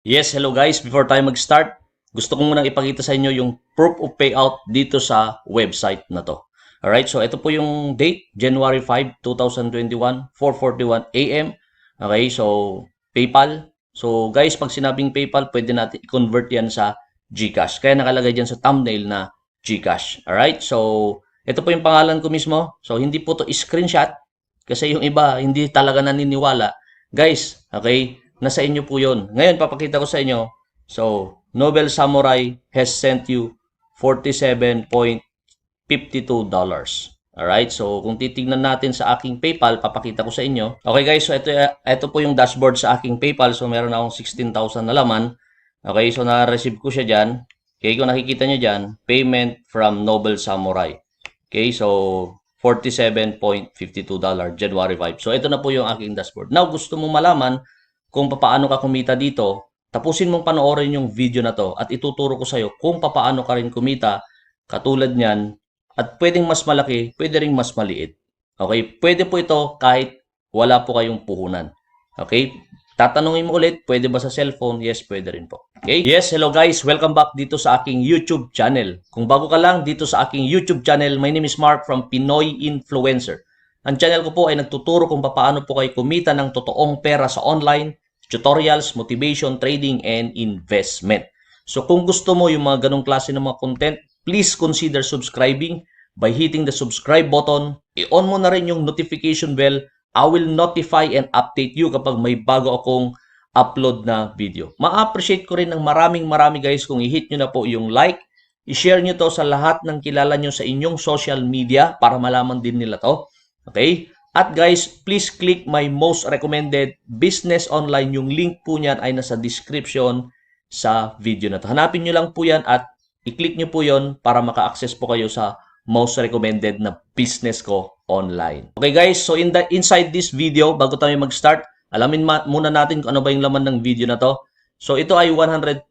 Yes, hello guys. Before tayo mag-start, gusto ko munang ipakita sa inyo yung proof of payout dito sa website na to. Alright, so ito po yung date, January 5, 2021, 4:41 AM. Okay, so PayPal. So guys, pag sinabing PayPal, pwede natin i-convert yan sa GCash. Kaya nakalagay dyan sa thumbnail na GCash. Alright, so ito po yung pangalan ko mismo. So hindi po to screenshot kasi yung iba hindi talaga naniniwala. Guys, okay, nasa inyo po yun. Ngayon, papakita ko sa inyo. So, Nobel Samurai has sent you $47.52. Alright, so kung titignan natin sa aking PayPal, papakita ko sa inyo. Okay guys, so ito po yung dashboard sa aking PayPal. So meron akong 16,000 na laman. Okay, so na-receive ko siya dyan. Okay, kung nakikita nyo dyan, payment from Nobel Samurai. Okay, so $47.52, January 5. So ito na po yung aking dashboard. Now, gusto mo malaman kung paano ka kumita dito, tapusin mong panoorin yung video na to at ituturo ko sa'yo kung paano ka rin kumita katulad niyan at pwedeng mas malaki, pwede ring mas maliit. Okay? Pwede po ito kahit wala po kayong puhunan. Okay? Tatanungin mo ulit, pwede ba sa cellphone? Yes, pwede rin po. Okay? Yes, hello guys. Welcome back dito sa aking YouTube channel. Kung bago ka lang dito sa aking YouTube channel, my name is Mark from Pinoy Influencer. Ang channel ko po ay nagtuturo kung paano po kayo kumita ng totoong pera sa online, tutorials, motivation, trading, and investment. So kung gusto mo yung mga ganong klase ng mga content, please consider subscribing by hitting the subscribe button. I-on mo na rin yung notification bell. I will notify and update you kapag may bago akong upload na video. Ma-appreciate ko rin ng marami guys kung i-hit nyo na po yung like, i-share nyo to sa lahat ng kilala nyo sa inyong social media para malaman din nila to. Okay? At guys, please click my most recommended business online. Yung link po niyan ay nasa description sa video na to. Hanapin nyo lang po yan at i-click nyo po yon para maka-access po kayo sa most recommended na business ko online. Okay guys, so inside this video, bago tayo mag-start, alamin muna natin kung ano ba yung laman ng video na to. So ito ay 100%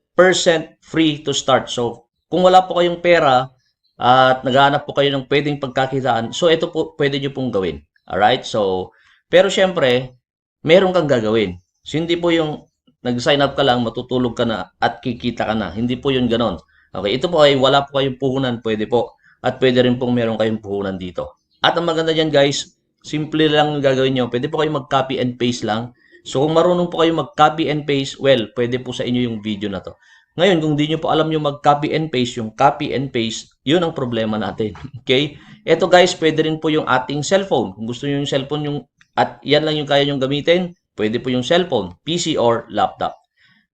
free to start. So kung wala po kayong pera, at naghahanap po kayo ng pwedeng pagkakitaan, so ito po pwede nyo pong gawin. Alright? So, pero syempre, meron kang gagawin. So, hindi po yung nag-sign up ka lang, matutulog ka na at kikita ka na. Hindi po yun ganon. Okay, ito po ay wala po kayong puhunan, pwede po. At pwede rin pong meron kayong puhunan dito. At ang maganda dyan guys, simple lang yung gagawin nyo. Pwede po kayo mag-copy and paste lang. So, kung marunong po kayo mag-copy and paste, well, pwede po sa inyo yung video na to. Ngayon, kung di nyo po alam yung mag-copy and paste, yung copy and paste, yun ang problema natin. Okay? Ito guys, pwede rin po yung ating cellphone. Kung gusto nyo yung cellphone, at yan lang yung kaya nyong gamitin, pwede po yung cellphone, PC or laptop.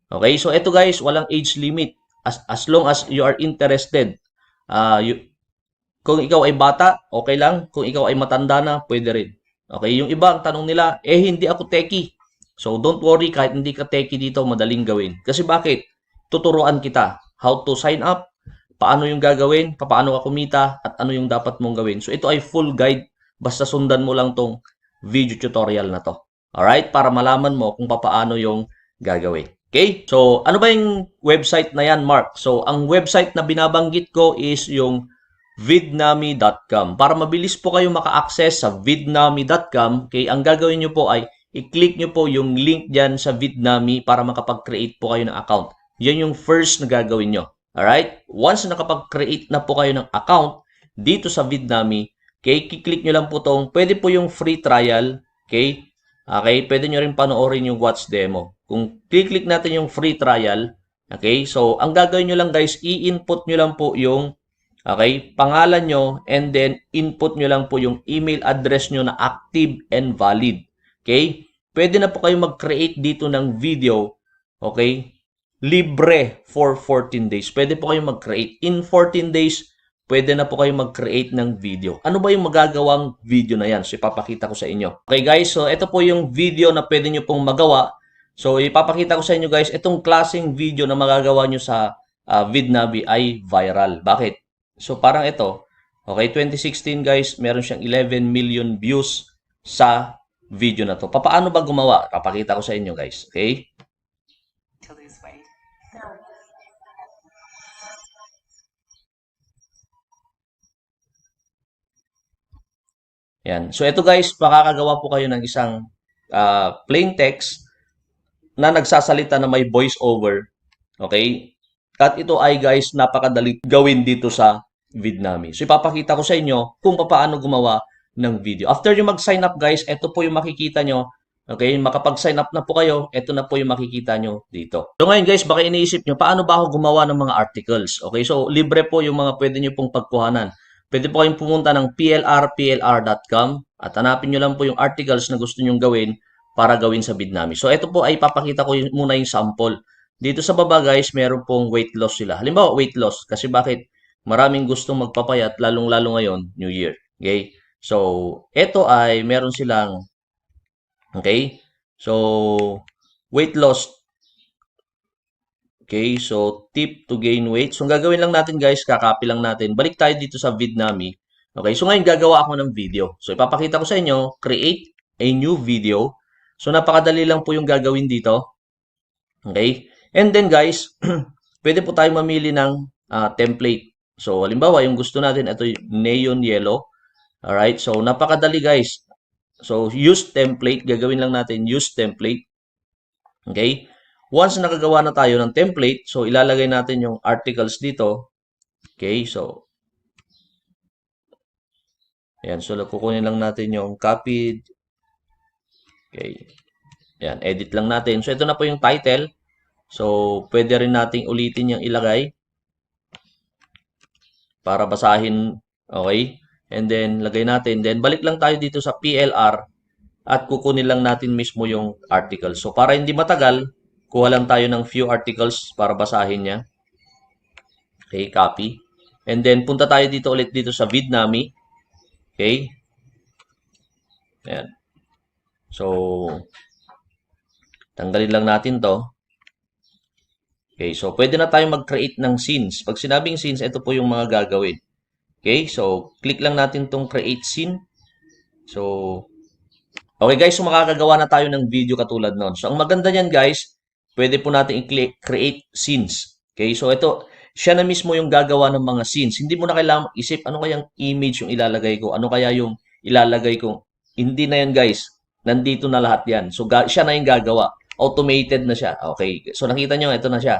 Okay? So, ito guys, walang age limit. As long as you are interested. Kung ikaw ay bata, okay lang. Kung ikaw ay matanda na, pwede rin. Okay? Yung iba, ang tanong nila, hindi ako techie. So, don't worry, kahit hindi ka techie dito, madaling gawin. Kasi bakit? Tuturuan kita how to sign up, paano yung gagawin, paano ka kumita, at ano yung dapat mong gawin. So, ito ay full guide. Basta sundan mo lang tong video tutorial na to. Alright? Para malaman mo kung paano yung gagawin. Okay? So, ano ba yung website na yan, Mark? So, ang website na binabanggit ko is yung vidnami.com. Para mabilis po kayo maka-access sa vidnami.com, okay, ang gagawin nyo po ay i-click nyo po yung link dyan sa Vidnami para makapag-create po kayo ng account. Yan yung first na gagawin nyo. Alright? Once nakapag-create na po kayo ng account dito sa Vidnami, okay, kiklik nyo lang po tong, pwede po yung free trial, okay? Okay, pwede nyo rin panoorin yung watch demo. Kung kiklik natin yung free trial, okay, so ang gagawin nyo lang guys, i-input nyo lang po yung, okay, pangalan nyo and then input nyo lang po yung email address nyo na active and valid. Okay? Pwede na po kayo mag-create dito ng video, okay? Libre for 14 days. Pwede po kayo mag-create. In 14 days, pwede na po kayo mag-create ng video. Ano ba yung magagawang video na yan? So, ipapakita ko sa inyo. Okay guys, so ito po yung video na pwede nyo pong magawa. So, ipapakita ko sa inyo guys, itong klaseng video na magagawa nyo sa Vidnavi ay viral. Bakit? So, parang ito. Okay, 2016 guys, meron siyang 11 million views sa video na to. Paano ba gumawa? Papakita ko sa inyo guys. Okay? Yan. So ito guys, makakagawa po kayo ng isang plain text. na nagsasalita na may voice over. Okay? At ito ay guys, napakadali gawin dito sa Vidnami. So ipapakita ko sa inyo kung paano gumawa ng video. After nyo mag-sign up guys, ito po yung makikita nyo. Okay, makapag-sign up na po kayo, ito na po yung makikita nyo dito. So ngayon guys, baka iniisip nyo, paano ba ako gumawa ng mga articles? Okay, so libre po yung mga pwede nyo pong pagkuhanan. Pwede po kayong pumunta ng plr.com at hanapin nyo lang po yung articles na gusto nyo gawin para gawin sa Vidnami. So ito po ay papakita ko muna yung sample. Dito sa baba guys, meron pong weight loss sila. Halimbawa, weight loss. Kasi bakit? Maraming gustong magpapayat, lalong-lalo ngayon, New Year. Okay? So, ito ay meron silang, okay? So, weight loss. Okay, so tip to gain weight. So, ang gagawin lang natin guys, kakapi lang natin. Balik tayo dito sa Vidnami. Okay, so ngayon gagawa ako ng video. So, ipapakita ko sa inyo, create a new video. So, napakadali lang po yung gagawin dito. Okay? And then guys, pwede po tayo mamili ng template. So, halimbawa, yung gusto natin, ito yung neon yellow. Alright, so napakadali guys. So, use template. Gagawin lang natin use template. Okay? Once nakagawa na tayo ng template, so ilalagay natin yung articles dito. Okay, so ayan, so kukunin lang natin yung copied. Okay. Ayan, edit lang natin. So, ito na po yung title. So, pwede rin nating ulitin yung ilagay para basahin. Okay? And then, lagay natin. Then, balik lang tayo dito sa PLR at kukunin lang natin mismo yung article. So, para hindi matagal, kuha lang tayo ng few articles para basahin niya. Okay, copy. And then, punta tayo dito ulit dito sa Vidnami. Okay. Ayan. So, tanggalin lang natin to. Okay, so pwede na tayo mag-create ng scenes. Pag sinabing scenes, ito po yung mga gagawin. Okay, so click lang natin tong create scene. So, okay guys, so makakagawa na tayo ng video katulad nun. So, ang maganda niyan guys, pwede po natin i-click create scenes. Okay, so ito, siya na mismo yung gagawa ng mga scenes. Hindi mo na kailangan isip ano kayang image yung ilalagay ko, ano kaya yung ilalagay ko. Hindi na yan guys, nandito na lahat yan. So, siya na yung gagawa. Automated na siya. Okay, so nakita nyo, ito na siya.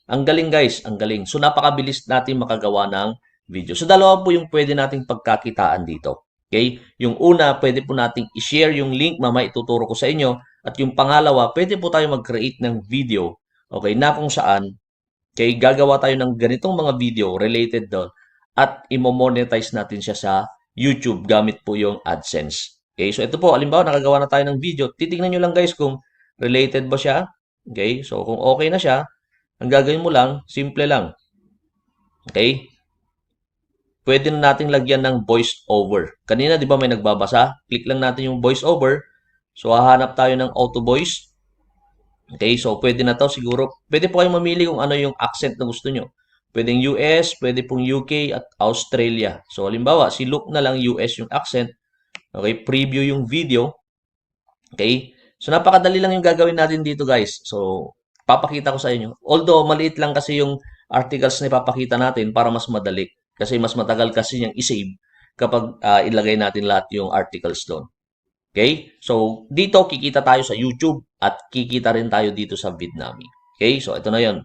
Ang galing guys, ang galing. So, napakabilis natin makagawa ng video. So, dalawa po yung pwede nating pagkakitaan dito. Okay? Yung una, pwede po nating i-share yung link, mamaya ituturo ko sa inyo. At yung pangalawa, pwede po tayo mag-create ng video, okay, na kung saan, okay, gagawa tayo ng ganitong mga video related doon at imo-monetize natin siya sa YouTube gamit po yung AdSense. Okay, so ito po, halimbawa, nakagawa na tayo ng video. Titingnan nyo lang guys kung related ba siya. Okay, so kung okay na siya, ang gagawin mo lang, simple lang. Okay? Pwede na nating lagyan ng voice over. Kanina, di ba may nagbabasa? Click lang natin yung voice over. So, hahanap tayo ng auto voice. Okay, so pwede na to siguro. Pwede po kayong mamili kung ano yung accent na gusto nyo. Pwedeng US, pwede pong UK at Australia. So, halimbawa, si Luke na lang US yung accent. Okay, preview yung video. Okay, so napakadali lang yung gagawin natin dito guys. So, papakita ko sa inyo. Although, maliit lang kasi yung articles na ipapakita natin para mas madali. Kasi mas matagal kasi niyang isave kapag ilagay natin lahat yung articles doon. Okay? So, dito kikita tayo sa YouTube at kikita rin tayo dito sa Vidnami. Okay? So, ito na yon.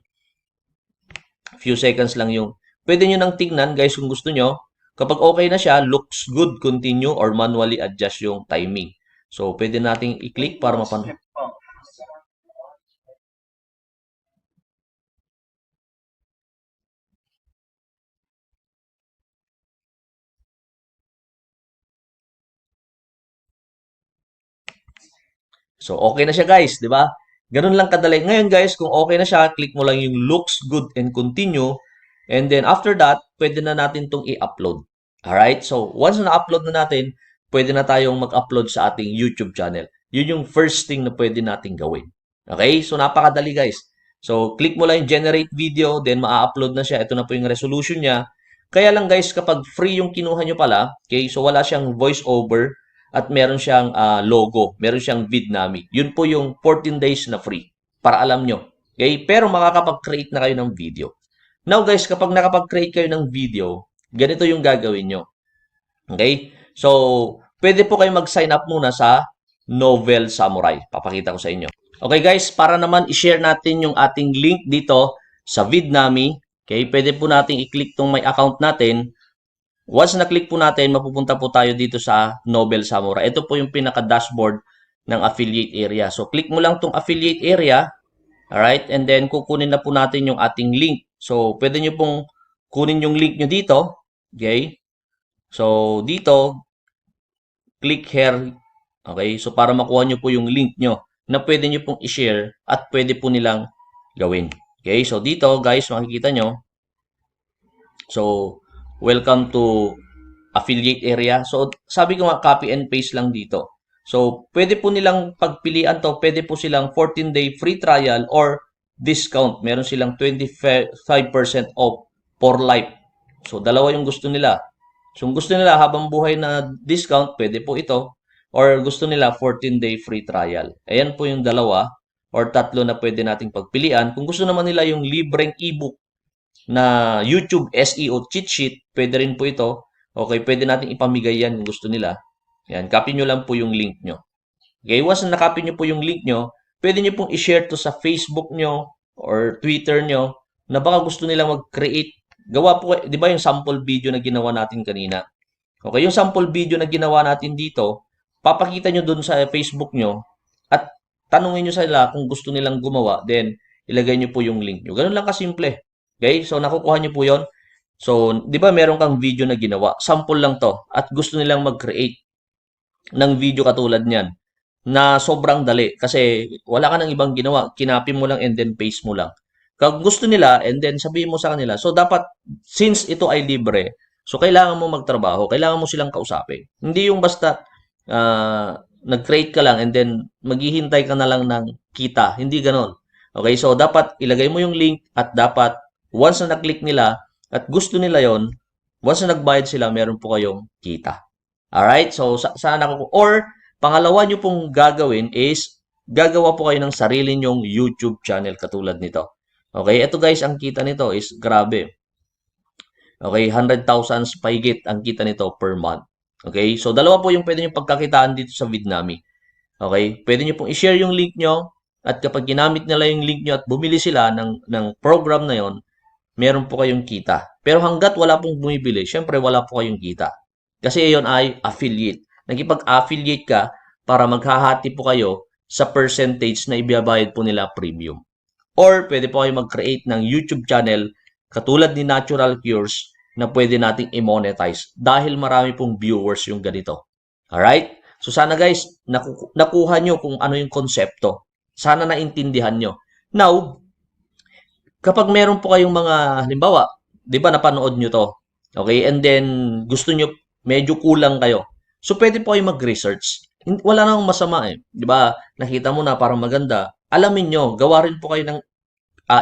Few seconds lang yung pwede nyo nang tingnan guys kung gusto nyo. Kapag okay na siya, looks good, continue or manually adjust yung timing. So, pwede nating i-click para mapanood. So, okay na siya guys, di ba? Ganun lang kadali. Ngayon guys, kung okay na siya, click mo lang yung looks good and continue. And then after that, pwede na natin itong i-upload. Alright? So, once na upload na natin, pwede na tayong mag-upload sa ating YouTube channel. Yun yung first thing na pwede natin gawin. Okay? So, napakadali guys. So, click mo lang yung generate video, then ma-upload na siya. Ito na po yung resolution niya. Kaya lang guys, kapag free yung kinuha nyo pala, okay, so wala siyang voice over, at meron siyang logo, meron siyang Vidnami. Yun po yung 14 days na free para alam nyo. Okay? Pero makakapag-create na kayo ng video. Now guys, kapag nakapag-create kayo ng video, ganito yung gagawin nyo. Okay? So, pwede po kayo mag-sign up muna sa Novel Samurai. Papakita ko sa inyo. Okay guys, para naman i-share natin yung ating link dito sa Vidnami. Okay, pwede po nating i-click tong may account natin. Once na-click po natin, mapupunta po tayo dito sa Nobel Samurai. Ito po yung pinaka-dashboard ng affiliate area. So, click mo lang tong affiliate area. Alright? And then, kukunin na po natin yung ating link. So, pwede nyo pong kunin yung link nyo dito. Okay? So, dito, click here. Okay? So, para makuha nyo po yung link nyo na pwede nyo pong i-share at pwede po nilang gawin. Okay? So, dito, guys, makikita nyo. So, welcome to affiliate area. So, sabi ko nga, copy and paste lang dito. So, pwede po nilang pagpilian to. Pwede po silang 14-day free trial or discount. Meron silang 25% off for life. So, dalawa yung gusto nila. So, kung gusto nila habang buhay na discount, pwede po ito. Or gusto nila 14-day free trial. Ayan po yung dalawa or tatlo na pwede nating pagpilian. Kung gusto naman nila yung libreng ebook na YouTube SEO cheat sheet, pwede rin po ito. Okay, pwede natin ipamigay yan kung gusto nila. Yan, copy nyo lang po yung link nyo. Okay, once na copy nyo po yung link nyo, pwede nyo pong i-share to sa Facebook nyo or Twitter nyo na baka gusto nilang mag-create. Gawa po, di ba yung sample video na ginawa natin kanina? Okay, yung sample video na ginawa natin dito, papakita nyo dun sa Facebook nyo at tanungin nyo sila kung gusto nilang gumawa, then ilagay nyo po yung link nyo. Ganun lang kasimple. Okay, so nakukuha nyo po yon. So, di ba meron kang video na ginawa? Sample lang to. At gusto nilang mag-create ng video katulad niyan na sobrang dali kasi wala ka nang ibang ginawa. Kinopy mo lang and then paste mo lang. Kung gusto nila and then sabihin mo sa kanila. So, dapat, since ito ay libre, so kailangan mo magtrabaho, kailangan mo silang kausapin. Hindi yung basta nag-create ka lang and then maghihintay ka na lang ng kita. Hindi ganon. Okay, so dapat ilagay mo yung link at dapat once na na-click nila at gusto nila yon, once na nagbayad sila, meron po kayong kita. Alright? So, sana ko. Or, pangalawa nyo pong gagawin is, gagawa po kayo ng sarili nyong YouTube channel katulad nito. Okay? Ito guys, ang kita nito is grabe. Okay? 100,000 pahigit ang kita nito per month. Okay? So, dalawa po yung pwede nyo pagkakitaan dito sa Vidnami. Okay? Pwede nyo pong i-share yung link nyo at kapag ginamit nila yung link nyo at bumili sila ng program na yon, meron po kayong kita. Pero hanggat wala pong bumibili, syempre wala po kayong kita. Kasi iyon ay affiliate. Nagkipag-affiliate ka para maghahati po kayo sa percentage na ibibayad po nila premium. Or pwede po kayo mag-create ng YouTube channel katulad ni Natural Cures na pwede nating i-monetize dahil marami pong viewers yung ganito. Alright? So sana guys, nakuha nyo kung ano yung konsepto. Sana naintindihan nyo. Now, kapag meron po kayong mga, halimbawa, di ba napanood nyo to? Okay, and then gusto nyo, medyo kulang kayo. So, pwede po kayo mag-research. Wala namang masama eh. Di ba? Nakita mo na parang maganda. Alamin nyo, gawa rin po kayo ng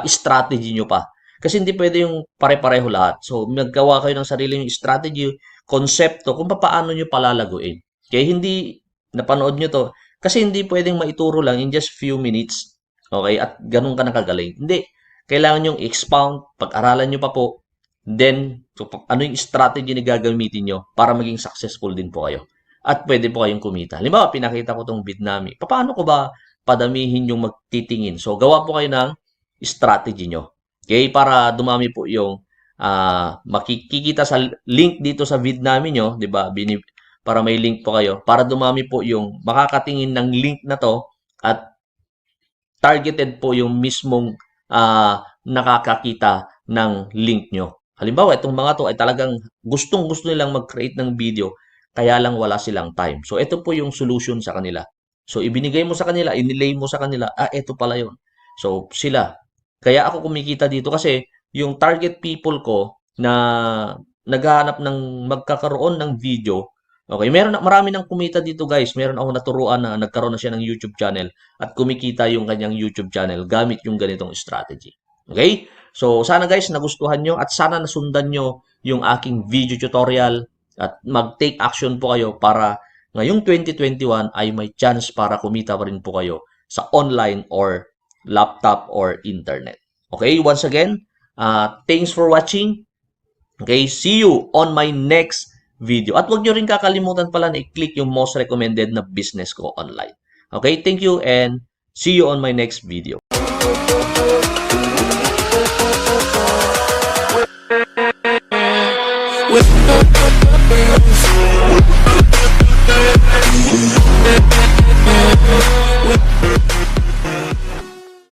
strategy nyo pa. Kasi hindi pwede yung pare-pareho lahat. So, maggawa kayo ng sarili yung strategy, konsepto, kung paano nyo palalaguin. Kaya hindi napanood nyo to. Kasi hindi pwedeng maituro lang in just few minutes. Okay? At ganun ka nakagaling. Hindi. Kailangan nyong expound, pag-aralan nyo pa po, then, so, ano yung strategy na gagamitin nyo para maging successful din po kayo. At pwede po kayong kumita. Halimbawa, pinakita ko itong Vidnami. Paano ko ba padamihin yung magtitingin? So, gawa po kayo ng strategy nyo. Okay? Para dumami po yung makikita sa link dito sa Vidnami nyo, di ba? Para may link po kayo. Para dumami po yung makakatingin ng link na to at targeted po yung mismong nakakakita ng link nyo. Halimbawa, itong mga to ay talagang gustong-gusto nilang mag-create ng video, kaya lang wala silang time. So, ito po yung solution sa kanila. So, ibinigay mo sa kanila, inilay mo sa kanila, ito pala yun. So, sila. Kaya ako kumikita dito kasi yung target people ko na naghahanap ng magkakaroon ng video, okay, marami nang kumita dito guys. Meron ako naturuan na nagkaroon na siya ng YouTube channel at kumikita yung kanyang YouTube channel gamit yung ganitong strategy. Okay? So, sana guys nagustuhan nyo at sana nasundan nyo yung aking video tutorial at mag-take action po kayo para ngayong 2021 ay may chance para kumita pa rin po kayo sa online or laptop or internet. Okay? Once again, thanks for watching. Okay? See you on my next video. At huwag nyo rin kakalimutan pala na i-click yung most recommended na business ko online. Okay? Thank you and See you on my next video. With